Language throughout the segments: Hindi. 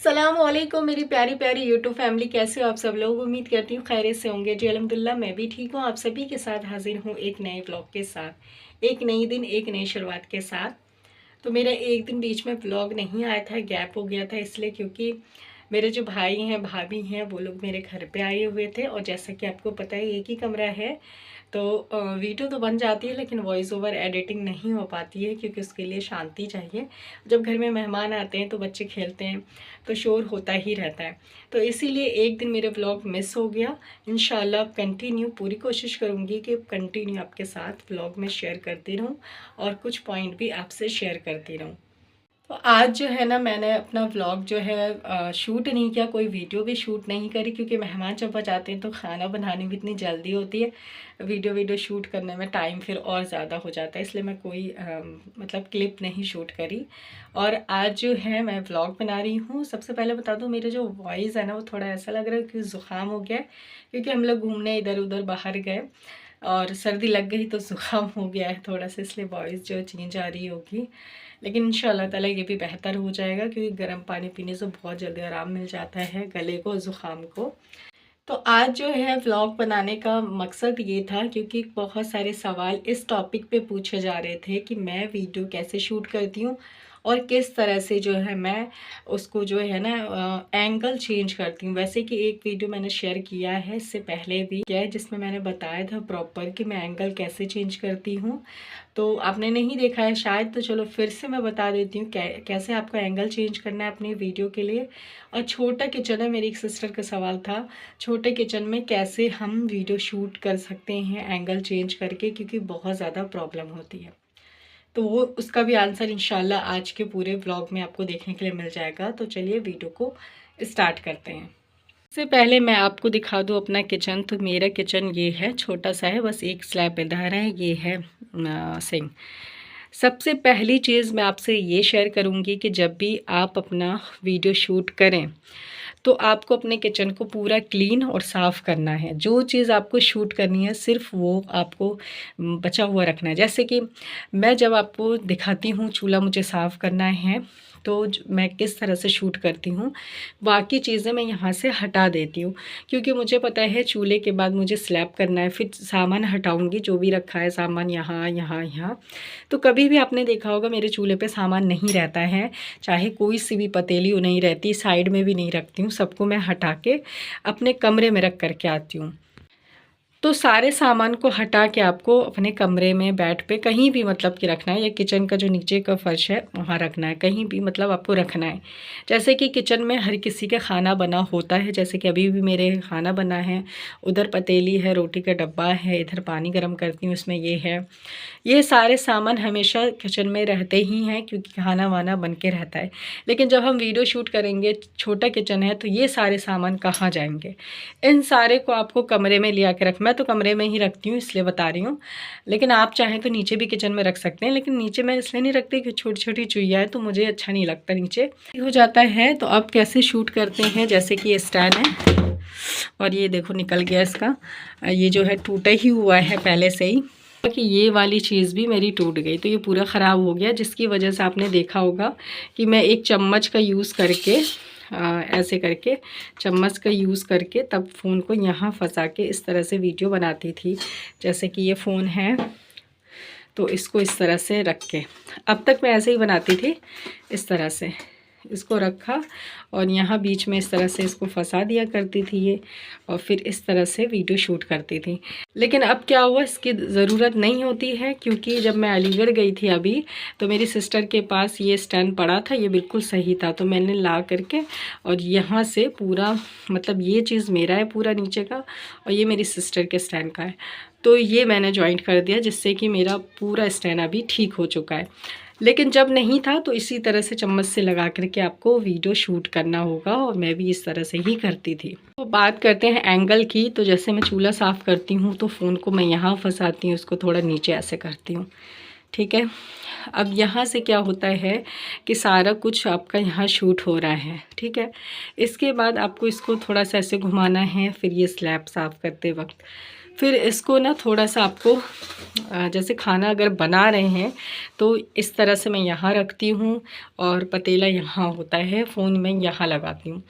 सलामुअलैकुम मेरी प्यारी प्यारी यूट्यूब फैमिली, कैसे हो आप सब लोग। उम्मीद करती हूँ खैरियत से होंगे जी। अल्हम्दुलिल्लाह मैं भी ठीक हूँ। आप सभी के साथ हाजिर हूँ एक नए व्लॉग के साथ, एक नई दिन एक नई शुरुआत के साथ। तो मेरा एक दिन बीच में व्लॉग नहीं आया था, गैप हो गया था इसलिए क्योंकि मेरे जो भाई हैं भाभी हैं वो लोग मेरे घर पे आए हुए थे। और जैसा कि आपको पता है एक ही कमरा है, तो वीडियो तो बन जाती है लेकिन वॉइस ओवर एडिटिंग नहीं हो पाती है क्योंकि उसके लिए शांति चाहिए। जब घर में मेहमान आते हैं तो बच्चे खेलते हैं तो शोर होता ही रहता है। तो इसीलिए एक दिन मेरे व्लॉग मिस हो गया। इंशाल्लाह अब कंटिन्यू पूरी कोशिश करूँगी कि कंटिन्यू आपके साथ व्लॉग में शेयर करती रहूँ और कुछ पॉइंट भी आपसे शेयर करती रहूँ। तो आज जो है ना, मैंने अपना व्लॉग जो है शूट नहीं किया, कोई वीडियो भी शूट नहीं करी क्योंकि मेहमान जब आ जाते हैं तो खाना बनाने में इतनी जल्दी होती है, वीडियो शूट करने में टाइम फिर और ज़्यादा हो जाता है, इसलिए मैं कोई मतलब क्लिप नहीं शूट करी। और आज जो है मैं व्लॉग बना रही हूँ। सबसे पहले बता दूँ, मेरे जो वॉइस है ना वो थोड़ा ऐसा लग रहा है कि ज़ुकाम हो गया है क्योंकि हम लोग घूमने इधर उधर बाहर गए और सर्दी लग गई तो ज़ुकाम हो गया है थोड़ा सा, इसलिए वॉइस जो चेंज आ रही होगी। लेकिन इंशाल्लाह ताला ये भी बेहतर हो जाएगा क्योंकि गर्म पानी पीने से बहुत जल्दी आराम मिल जाता है गले को, ज़ुकाम को। तो आज जो है व्लॉग बनाने का मकसद ये था क्योंकि बहुत सारे सवाल इस टॉपिक पे पूछे जा रहे थे कि मैं वीडियो कैसे शूट करती हूँ और किस तरह से जो है मैं उसको जो है ना एंगल चेंज करती हूँ। वैसे कि एक वीडियो मैंने शेयर किया है इससे पहले भी किया है जिसमें मैंने बताया था प्रॉपर कि मैं एंगल कैसे चेंज करती हूँ। तो आपने नहीं देखा है शायद, तो चलो फिर से मैं बता देती हूँ कैसे आपको एंगल चेंज करना है अपनी वीडियो के लिए। और छोटा किचन है, मेरी एक सिस्टर का सवाल था छोटे किचन में कैसे हम वीडियो शूट कर सकते हैं एंगल चेंज करके, क्योंकि बहुत ज़्यादा प्रॉब्लम होती है। तो वो उसका भी आंसर इंशाल्लाह आज के पूरे व्लॉग में आपको देखने के लिए मिल जाएगा। तो चलिए वीडियो को स्टार्ट करते हैं। इससे पहले मैं आपको दिखा दूँ अपना किचन। तो मेरा किचन ये है, छोटा सा है, बस एक स्लैब इधर है, ये है सिंक। सबसे पहली चीज़ मैं आपसे ये शेयर करूँगी कि जब भी आप अपना वीडियो शूट करें तो आपको अपने किचन को पूरा क्लीन और साफ़ करना है। जो चीज़ आपको शूट करनी है सिर्फ वो आपको बचा हुआ रखना है। जैसे कि मैं जब आपको दिखाती हूँ चूल्हा मुझे साफ़ करना है तो मैं किस तरह से शूट करती हूँ, बाकी चीज़ें मैं यहाँ से हटा देती हूँ क्योंकि मुझे पता है चूल्हे के बाद मुझे स्लैब करना है, फिर सामान हटाऊँगी जो भी रखा है सामान यहाँ यहाँ यहाँ। तो कभी भी आपने देखा होगा मेरे चूल्हे पे सामान नहीं रहता है, चाहे कोई सी भी पतीली नहीं रहती, साइड में भी नहीं रखती हूँ, सबको मैं हटा के अपने कमरे में रख करके आती हूँ। तो सारे सामान को हटा के आपको अपने कमरे में बेड पे कहीं भी मतलब कि रखना है, या किचन का जो नीचे का फर्श है वहाँ रखना है, कहीं भी मतलब आपको रखना है। जैसे कि किचन में हर किसी का खाना बना होता है, जैसे कि अभी भी मेरे खाना बना है, उधर पतीली है, रोटी का डब्बा है, इधर पानी गर्म करती हूँ उसमें ये है। ये सारे सामान हमेशा किचन में रहते ही हैं क्योंकि खाना वाना बन के रहता है। लेकिन जब हम वीडियो शूट करेंगे, छोटा किचन है, तो ये सारे सामान कहाँ जाएंगे? इन सारे को आपको कमरे में ले आके मैं तो कमरे में ही रखती हूँ इसलिए बता रही हूँ, लेकिन आप चाहें तो नीचे भी किचन में रख सकते हैं। लेकिन नीचे मैं इसलिए नहीं रखती कि छोटी छोटी चुईया है तो मुझे अच्छा नहीं लगता नीचे हो जाता है। तो अब कैसे शूट करते हैं, जैसे कि ये स्टैंड है और ये देखो निकल गया इसका, ये जो है टूटा ही हुआ है पहले से ही, कि ये वाली चीज़ भी मेरी टूट गई तो ये पूरा ख़राब हो गया, जिसकी वजह से आपने देखा होगा कि मैं एक चम्मच का यूज़ करके ऐसे करके चम्मच का यूज़ करके तब फ़ोन को यहाँ फंसा के इस तरह से वीडियो बनाती थी। जैसे कि ये फ़ोन है तो इसको इस तरह से रख के, अब तक मैं ऐसे ही बनाती थी, इस तरह से इसको रखा और यहाँ बीच में इस तरह से इसको फंसा दिया करती थी ये, और फिर इस तरह से वीडियो शूट करती थी। लेकिन अब क्या हुआ, इसकी ज़रूरत नहीं होती है क्योंकि जब मैं अलीगढ़ गई थी अभी तो मेरी सिस्टर के पास ये स्टैंड पड़ा था, ये बिल्कुल सही था, तो मैंने ला करके और यहाँ से पूरा मतलब ये चीज़ मेरा है पूरा नीचे का और ये मेरी सिस्टर के स्टैंड का है, तो ये मैंने जॉइंट कर दिया जिससे कि मेरा पूरा स्टैंड अभी ठीक हो चुका है। लेकिन जब नहीं था तो इसी तरह से चम्मच से लगा करके आपको वीडियो शूट करना होगा और मैं भी इस तरह से ही करती थी। तो बात करते हैं एंगल की। तो जैसे मैं चूल्हा साफ़ करती हूँ तो फ़ोन को मैं यहाँ फंसाती हूँ, उसको थोड़ा नीचे ऐसे करती हूँ, ठीक है। अब यहाँ से क्या होता है कि सारा कुछ आपका यहाँ शूट हो रहा है, ठीक है। इसके बाद आपको इसको थोड़ा सा ऐसे घुमाना है, फिर ये स्लैब साफ़ करते वक्त फिर इसको ना थोड़ा सा आपको जैसे खाना अगर बना रहे हैं तो इस तरह से मैं यहाँ रखती हूँ और पतीला यहाँ होता है, फ़ोन मैं यहाँ लगाती हूँ।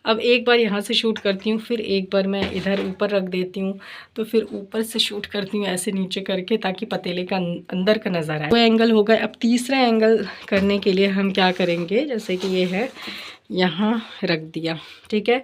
अब एक बार यहाँ से शूट करती हूँ, फिर एक बार मैं इधर ऊपर रख देती हूँ, तो फिर ऊपर से शूट करती हूँ ऐसे नीचे करके, ताकि पतीले का अंदर का नज़र आए। वो एंगल हो गया। अब तीसरा एंगल करने के लिए हम क्या करेंगे, जैसे कि ये है यहाँ रख दिया, ठीक है,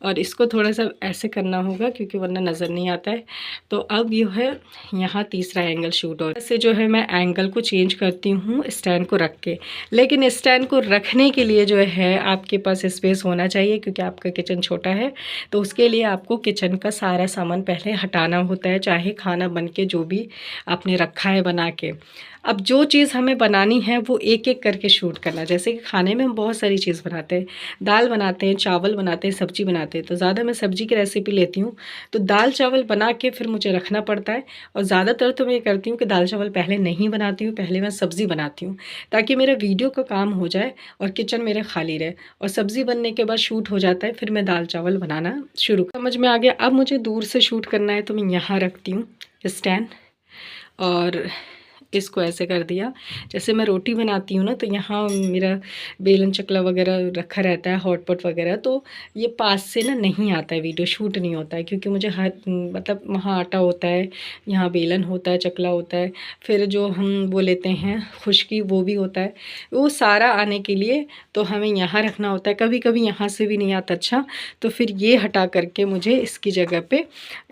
और इसको थोड़ा सा ऐसे करना होगा क्योंकि वरना नज़र नहीं आता है। तो अब ये है यहाँ तीसरा एंगल शूट हो। ऐसे जो है मैं एंगल को चेंज करती हूँ स्टैंड को रख के। लेकिन स्टैंड को रखने के लिए जो है आपके पास स्पेस होना चाहिए, क्योंकि आपका किचन छोटा है, तो उसके लिए आपको किचन का सारा सामान पहले हटाना होता है, चाहे खाना बन के जो भी आपने रखा है बना के। अब जो चीज़ हमें बनानी है वो एक एक करके शूट करना। जैसे कि खाने में हम बहुत सारी चीज़ बनाते हैं, दाल बनाते हैं, चावल बनाते हैं, सब्ज़ी बनाते हैं। तो ज़्यादा मैं सब्ज़ी की रेसिपी लेती हूँ, तो दाल चावल बना के फिर मुझे रखना पड़ता है। और ज़्यादातर तो मैं ये करती हूँ कि दाल चावल पहले नहीं बनाती हूँ, पहले मैं सब्ज़ी बनाती हूँ, ताकि मेरा वीडियो का काम हो जाए और किचन मेरा खाली रहे। और सब्ज़ी बनने के बाद शूट हो जाता है, फिर मैं दाल चावल बनाना शुरू। समझ में आ गया। अब मुझे दूर से शूट करना है तो मैं यहाँ रखती हूँ स्टैंड, और इसको ऐसे कर दिया। जैसे मैं रोटी बनाती हूँ ना, तो यहाँ मेरा बेलन चकला वगैरह रखा रहता है, हॉटपॉट वगैरह, तो ये पास से ना नहीं आता है, वीडियो शूट नहीं होता है, क्योंकि मुझे हर मतलब वहाँ आटा होता है, यहाँ बेलन होता है, चकला होता है, फिर जो हम वो लेते हैं खुश्की वो भी होता है, वो सारा आने के लिए तो हमें यहाँ रखना होता है। कभी कभी यहाँ से भी नहीं आता अच्छा, तो फिर ये हटा करके मुझे इसकी जगह पे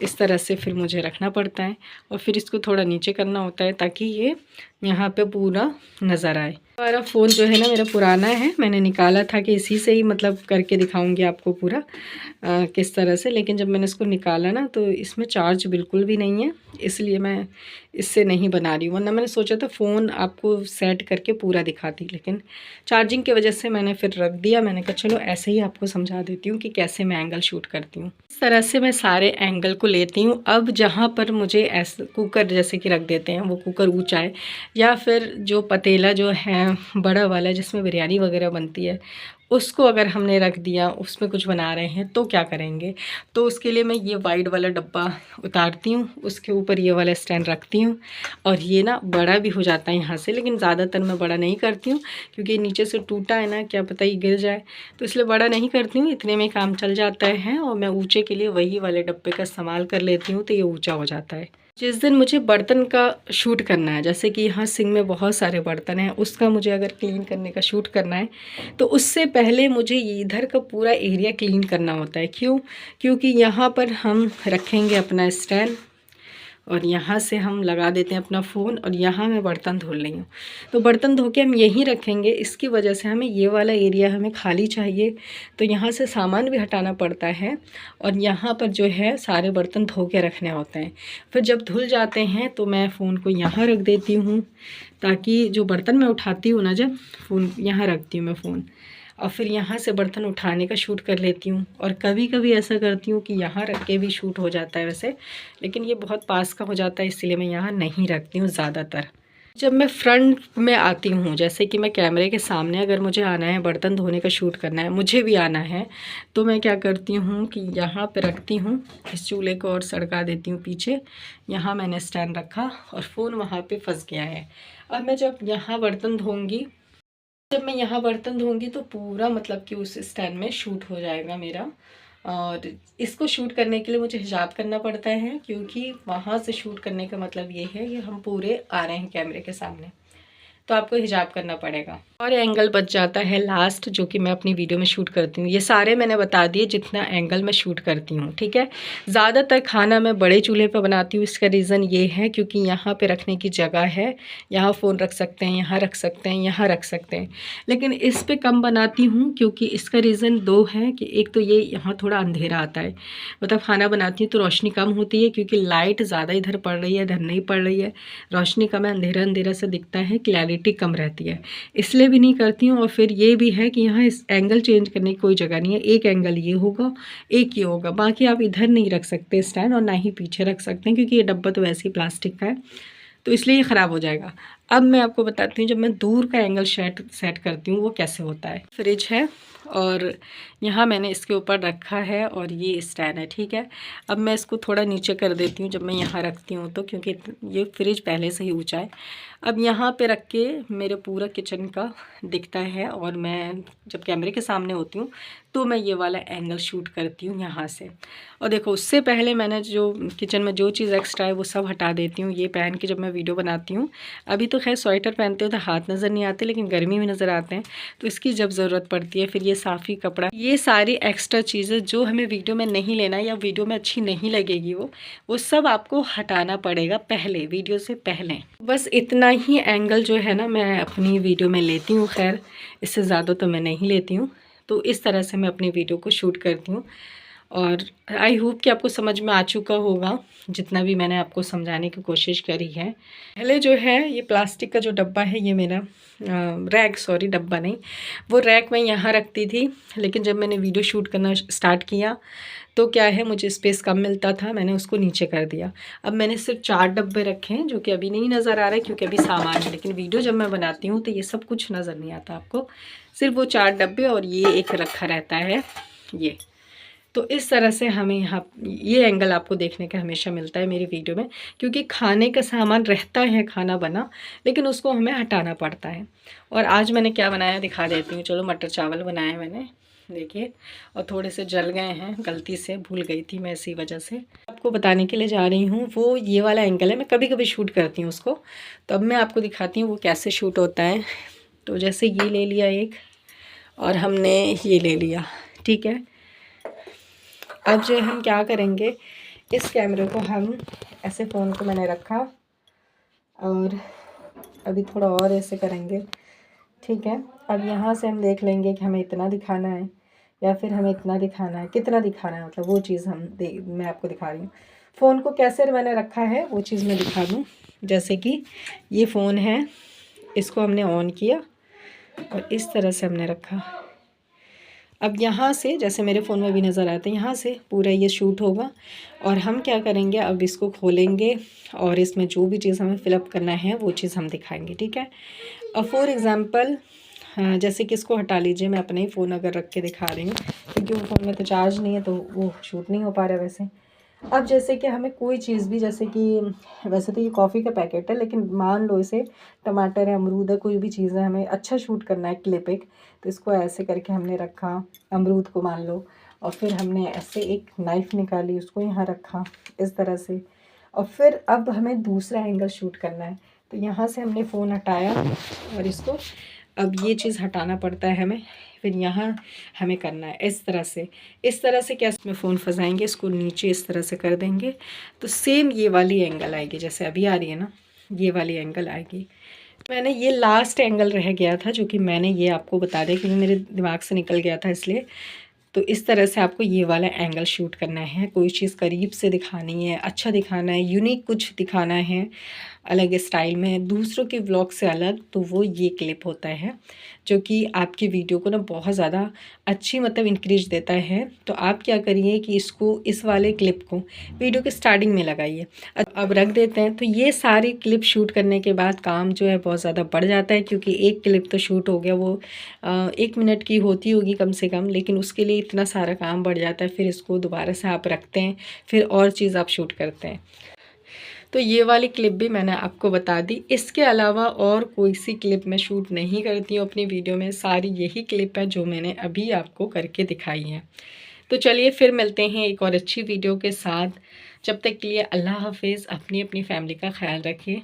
इस तरह से फिर मुझे रखना पड़ता है, और फिर इसको थोड़ा नीचे करना होता है ताकि ये यहाँ पे पूरा नज़र आए। हमारा फ़ोन जो है ना मेरा पुराना है, मैंने निकाला था कि इसी से ही मतलब करके दिखाऊंगी आपको पूरा किस तरह से। लेकिन जब मैंने इसको निकाला ना तो इसमें चार्ज बिल्कुल भी नहीं है, इसलिए मैं इससे नहीं बना रही हूँ। वरना मैंने सोचा था फ़ोन आपको सेट करके पूरा दिखाती, लेकिन चार्जिंग की वजह से मैंने फिर रख दिया। मैंने कहा चलो ऐसे ही आपको समझा देती हूँ कि कैसे मैं एंगल शूट करती हूँ। इस तरह से मैं सारे एंगल को लेती हूँ। अब जहाँ पर मुझे ऐसे कुकर जैसे कि रख देते हैं, वो कुकर ऊँचा है, या फिर जो पतीला जो है बड़ा वाला जिसमें बिरयानी वगैरह बनती है, उसको अगर हमने रख दिया, उसमें कुछ बना रहे हैं, तो क्या करेंगे। तो उसके लिए मैं ये वाइट वाला डब्बा उतारती हूँ, उसके ऊपर ये वाला स्टैंड रखती हूँ, और ये ना बड़ा भी हो जाता है यहाँ से। लेकिन ज़्यादातर मैं बड़ा नहीं करती हूँ, क्योंकि नीचे से टूटा है ना, क्या पता ये गिर जाए, तो इसलिए बड़ा नहीं करती हूँ। इतने में काम चल जाता है, और मैं ऊँचे के लिए वही वाले डब्बे का इस्तेमाल कर लेती हूँ, तो ये ऊँचा हो जाता है। जिस दिन मुझे बर्तन का शूट करना है, जैसे कि यहाँ सिंक में बहुत सारे बर्तन हैं, उसका मुझे अगर क्लीन करने का शूट करना है, तो उससे पहले मुझे इधर का पूरा एरिया क्लीन करना होता है। क्यों? क्योंकि यहाँ पर हम रखेंगे अपना स्टैंड, और यहाँ से हम लगा देते हैं अपना फ़ोन, और यहाँ मैं बर्तन धो रही हूँ, तो बर्तन धो के हम यहीं रखेंगे। इसकी वजह से हमें ये वाला एरिया हमें खाली चाहिए, तो यहाँ से सामान भी हटाना पड़ता है, और यहाँ पर जो है सारे बर्तन धो के रखने होते हैं। फिर जब धुल जाते हैं तो मैं फ़ोन को यहाँ रख देती हूँ, ताकि जो बर्तन मैं उठाती हूँ ना, जब फ़ोन यहाँ रखती हूँ मैं फ़ोन, और फिर यहाँ से बर्तन उठाने का शूट कर लेती हूँ। और कभी कभी ऐसा करती हूँ कि यहाँ रख के भी शूट हो जाता है वैसे, लेकिन ये बहुत पास का हो जाता है, इसलिए मैं यहाँ नहीं रखती हूँ ज़्यादातर। जब मैं फ्रंट में आती हूँ, जैसे कि मैं कैमरे के सामने अगर मुझे आना है, बर्तन धोने का शूट करना है, मुझे भी आना है, तो मैं क्या करती हूँ कि यहाँ पे रखती हूँ इस चूल्हे को और सड़का देती हूँ पीछे। यहाँ मैंने स्टैंड रखा और फ़ोन वहाँ पे फंस गया है। अब मैं जब यहाँ बर्तन धोऊंगी तो पूरा मतलब कि उस स्टैंड में शूट हो जाएगा मेरा। और इसको शूट करने के लिए मुझे हिजाब करना पड़ता है, क्योंकि वहाँ से शूट करने का मतलब ये है कि हम पूरे आ रहे हैं कैमरे के सामने, तो आपको हिजाब करना पड़ेगा। और एंगल बच जाता है लास्ट, जो कि मैं अपनी वीडियो में शूट करती हूँ। ये सारे मैंने बता दिए जितना एंगल मैं शूट करती हूँ, ठीक है। ज़्यादातर खाना मैं बड़े चूल्हे पर बनाती हूँ। इसका रीज़न ये है क्योंकि यहाँ पे रखने की जगह है, यहाँ फ़ोन रख सकते हैं, यहाँ रख सकते हैं, यहाँ रख सकते हैं। लेकिन इस पर कम बनाती हूँ, क्योंकि इसका रीज़न दो है कि एक तो ये यहाँ थोड़ा अंधेरा आता है, मतलब खाना बनाती हूँ तो रोशनी कम होती है, क्योंकि लाइट ज़्यादा इधर पड़ रही है, इधर नहीं पड़ रही है, रोशनी कम है, अंधेरा अंधेरा सा दिखता है, क्लैरिटी कम रहती है, इसलिए भी नहीं करती हूँ। और फिर ये भी है कि यहाँ इस एंगल चेंज करने की कोई जगह नहीं है। एक एंगल ये होगा, एक ये होगा, बाकी आप इधर नहीं रख सकते स्टैंड, और ना ही पीछे रख सकते हैं, क्योंकि ये डब्बा तो वैसे ही प्लास्टिक का है, तो इसलिए ये ख़राब हो जाएगा। अब मैं आपको बताती हूँ जब मैं दूर का एंगल सेट करती हूँ वो कैसे होता है। फ्रिज है और यहाँ मैंने इसके ऊपर रखा है और ये स्टैंड है, ठीक है। अब मैं इसको थोड़ा नीचे कर देती हूँ जब मैं यहाँ रखती हूँ तो, क्योंकि ये फ्रिज पहले से ही ऊंचा है। अब यहाँ पे रख के मेरे पूरा किचन का दिखता है, और मैं जब कैमरे के सामने होती हूँ तो मैं ये वाला एंगल शूट करती हूँ यहाँ से। और देखो, उससे पहले मैंने जो किचन में जो चीज़ एक्स्ट्रा है वो सब हटा देती हूँ ये पहन के जब मैं वीडियो बनाती हूँ। अभी तो खैर स्वेटर पहनते हो तो हाथ नज़र नहीं आते, लेकिन गर्मी में नज़र आते हैं, तो इसकी जब ज़रूरत पड़ती है फिर ये साफ़ी कपड़ा, ये सारी एक्स्ट्रा चीज़ें जो हमें वीडियो में नहीं लेना या वीडियो में अच्छी नहीं लगेगी वो सब आपको हटाना पड़ेगा पहले, वीडियो से पहले। बस इतना ही एंगल जो है ना मैं अपनी वीडियो में लेती हूँ, खैर इससे ज़्यादा तो मैं नहीं लेती हूँ। तो इस तरह से मैं अपनी वीडियो को शूट करती हूँ, और आई होप कि आपको समझ में आ चुका होगा जितना भी मैंने आपको समझाने की कोशिश करी है। पहले जो है ये प्लास्टिक का जो डब्बा है, ये मेरा रैक, सॉरी डब्बा नहीं, वो रैक मैं यहाँ रखती थी, लेकिन जब मैंने वीडियो शूट करना स्टार्ट किया तो क्या है, मुझे स्पेस कम मिलता था, मैंने उसको नीचे कर दिया। अब मैंने सिर्फ 4 डब्बे रखे हैं, जो कि अभी नहीं नज़र आ रहा है क्योंकि अभी सामान है, लेकिन वीडियो जब मैं बनाती हूँ तो ये सब कुछ नज़र नहीं आता आपको, सिर्फ वो 4 डब्बे और ये एक रखा रहता है ये। तो इस तरह से हमें यहाँ ये एंगल आपको देखने का हमेशा मिलता है मेरी वीडियो में, क्योंकि खाने का सामान रहता है खाना बना, लेकिन उसको हमें हटाना पड़ता है। और आज मैंने क्या बनाया दिखा देती हूँ। चलो, मटर चावल बनाए मैंने, देखिए, और थोड़े से जल गए हैं, गलती से भूल गई थी मैं, इसी वजह से आपको बताने के लिए जा रही हूँ। वो ये वाला एंगल है, मैं कभी कभी शूट करती हूँ उसको, तो अब मैं आपको दिखाती हूँ वो कैसे शूट होता है। तो जैसे ये ले लिया एक, और हमने ये ले लिया, ठीक है। अब जो हम क्या करेंगे, इस कैमरे को हम ऐसे, फ़ोन को मैंने रखा और अभी थोड़ा और ऐसे करेंगे, ठीक है। अब यहाँ से हम देख लेंगे कि हमें इतना दिखाना है या फिर हमें इतना दिखाना है, कितना दिखाना है, मतलब वो चीज़ मैं आपको दिखा रही हूँ। फ़ोन को कैसे मैंने रखा है वो चीज़ मैं दिखा दूँ। जैसे कि ये फ़ोन है, इसको हमने ऑन किया और इस तरह से हमने रखा। अब यहाँ से, जैसे मेरे फ़ोन में भी नज़र आता है, यहाँ से पूरा ये शूट होगा। और हम क्या करेंगे, अब इसको खोलेंगे और इसमें जो भी चीज़ हमें फ़िलअप करना है वो चीज़ हम दिखाएंगे, ठीक है। अब फॉर एग्ज़ाम्पल, जैसे कि इसको हटा लीजिए, मैं अपने ही फ़ोन अगर रख के दिखा रही हूँ, क्योंकि वो फ़ोन में तो चार्ज नहीं है तो वो शूट नहीं हो पा रहा है वैसे। अब जैसे कि हमें कोई चीज़ भी, जैसे कि वैसे तो ये कॉफ़ी का पैकेट है, लेकिन मान लो इसे टमाटर है, अमरूद है, कोई भी चीज़ है, हमें अच्छा शूट करना है क्लिप एक, तो इसको ऐसे करके हमने रखा, अमरूद को मान लो, और फिर हमने ऐसे एक नाइफ़ निकाली, उसको यहाँ रखा इस तरह से। और फिर अब हमें दूसरा एंगल शूट करना है, तो यहाँ से हमने फ़ोन हटाया और इसको, अब ये चीज़ हटाना पड़ता है हमें, फिर यहाँ हमें करना है इस तरह से। इस तरह से क्या, इसमें फ़ोन फंसाएंगे, इसको नीचे इस तरह से कर देंगे, तो सेम ये वाली एंगल आएगी, जैसे अभी आ रही है ना, ये वाली एंगल आएगी। मैंने ये लास्ट एंगल रह गया था जो कि मैंने ये आपको बता दिया, क्योंकि मेरे दिमाग से निकल गया था इसलिए। तो इस तरह से आपको ये वाला एंगल शूट करना है, कोई चीज़ करीब से दिखानी है, अच्छा दिखाना है, यूनिक कुछ दिखाना है, अलग स्टाइल में, दूसरों के व्लॉग से अलग, तो वो ये क्लिप होता है जो कि आपकी वीडियो को ना बहुत ज़्यादा अच्छी, मतलब इंक्रीज देता है। तो आप क्या करिए कि इसको, इस वाले क्लिप को वीडियो के स्टार्टिंग में लगाइए। अब रख देते हैं। तो ये सारी क्लिप शूट करने के बाद काम जो है बहुत ज़्यादा बढ़ जाता है, क्योंकि एक क्लिप तो शूट हो गया, वो 1 मिनट की होती होगी कम से कम, लेकिन उसके लिए इतना सारा काम बढ़ जाता है। फिर इसको दोबारा से आप रखते हैं, फिर और चीज़ आप शूट करते हैं। तो ये वाली क्लिप भी मैंने आपको बता दी। इसके अलावा और कोई सी क्लिप मैं शूट नहीं करती हूँ अपनी वीडियो में, सारी यही क्लिप है जो मैंने अभी आपको करके दिखाई है। तो चलिए फिर मिलते हैं एक और अच्छी वीडियो के साथ। जब तक के लिए अल्लाह हाफिज़। अपनी फैमिली का ख्याल रखिए।